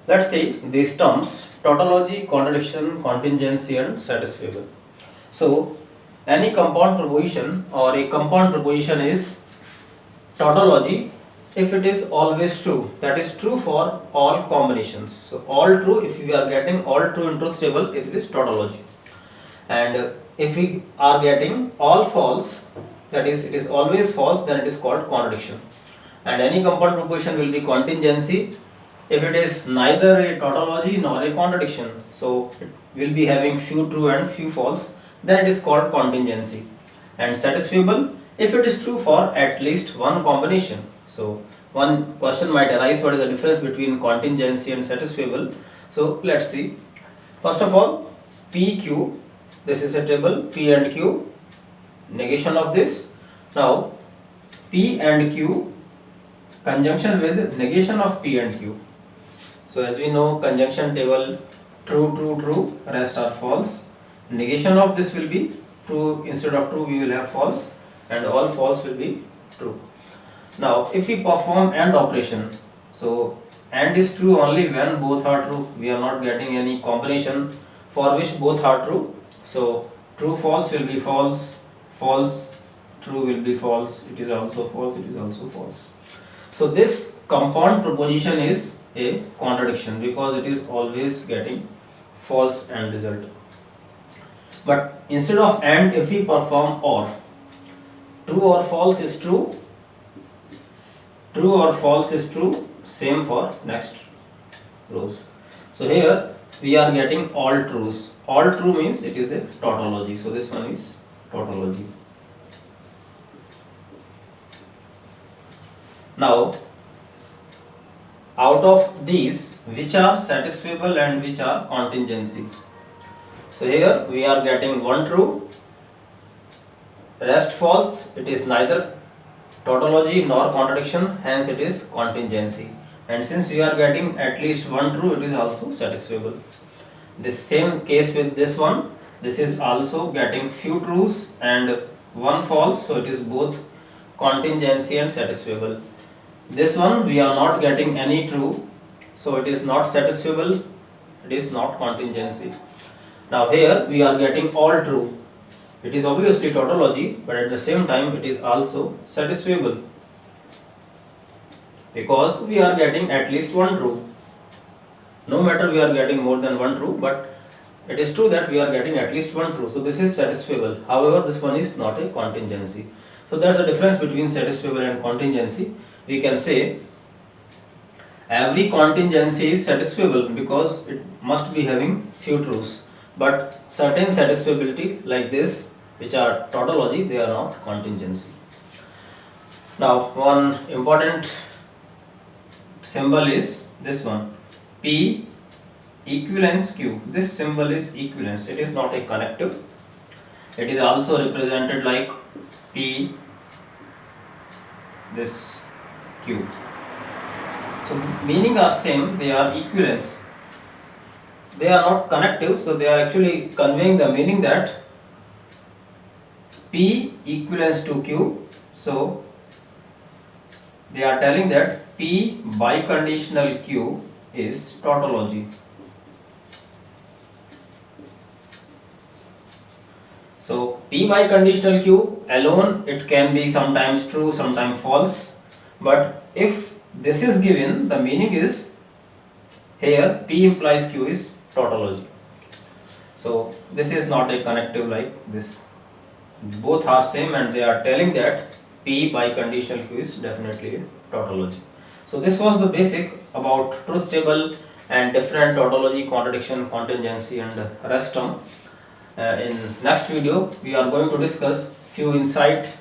Let's see these terms: tautology, contradiction, contingency, and satisfiable. So, any compound proposition or a compound proposition is tautology if it is always true. That is true for all combinations. So, all true, if we are getting all true in truth table, it is tautology. And if we are getting all false, that is it is always false, then it is called contradiction. And any compound proposition will be contingency if it is neither a tautology nor a contradiction, so it will be having few true and few false, then it is called contingency. And satisfiable if it is true for at least one combination. So one question might arise, what is the difference between contingency and satisfiable? So let's see. First of all, PQ, this is a table, P and Q, negation of this. Now P and Q conjunction with negation of P and Q. So as we know, conjunction table, true, true, true, rest are false. Negation of this will be true, instead of true we will have false, and all false will be true. Now if we perform AND operation, so AND is true only when both are true. We are not getting any combination for which both are true. So true false will be false, false true will be false, it is also false, it is also false. So this compound proposition is a contradiction because it is always getting false end result. But instead of AND, if we perform OR, true or false is true, true or false is true, same for next rows. So here we are getting all trues. All true means it is a tautology. So this one is tautology. Now out of these, which are satisfiable and which are contingency? So here we are getting one true, rest false, it is neither tautology nor contradiction, hence it is contingency. And since we are getting at least one true, it is also satisfiable. The same case with this one, this is also getting few truths and one false, so it is both contingency and satisfiable. This one we are not getting any true, so it is not satisfiable, it is not contingency. Now here we are getting all true, it is obviously tautology, but at the same time it is also satisfiable because we are getting at least one true. No matter we are getting more than one true, but it is true that we are getting at least one true, so this is satisfiable. However, this one is not a contingency. So there is a difference between satisfiable and contingency. We can say every contingency is satisfiable because it must be having few truths, but certain satisfiability like this, which are tautology, they are not contingency. Now one important symbol is this one, P equivalence Q. This symbol is equivalence, it is not a connective. It is also represented like P, this Q. So meaning are same, they are equivalence. They are not connective, so they are actually conveying the meaning that P equivalence to Q. So they are telling that P biconditional Q is tautology. So P biconditional Q alone, it can be sometimes true, sometimes false, but if this is given, the meaning is here P implies Q is tautology. So this is not a connective like this. Both are same and they are telling that P biconditional Q is definitely a tautology. So this was the basic about truth table and different tautology, contradiction, contingency and rest term. In next video we are going to discuss few insight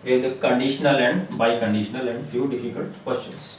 with conditional and biconditional and few difficult questions.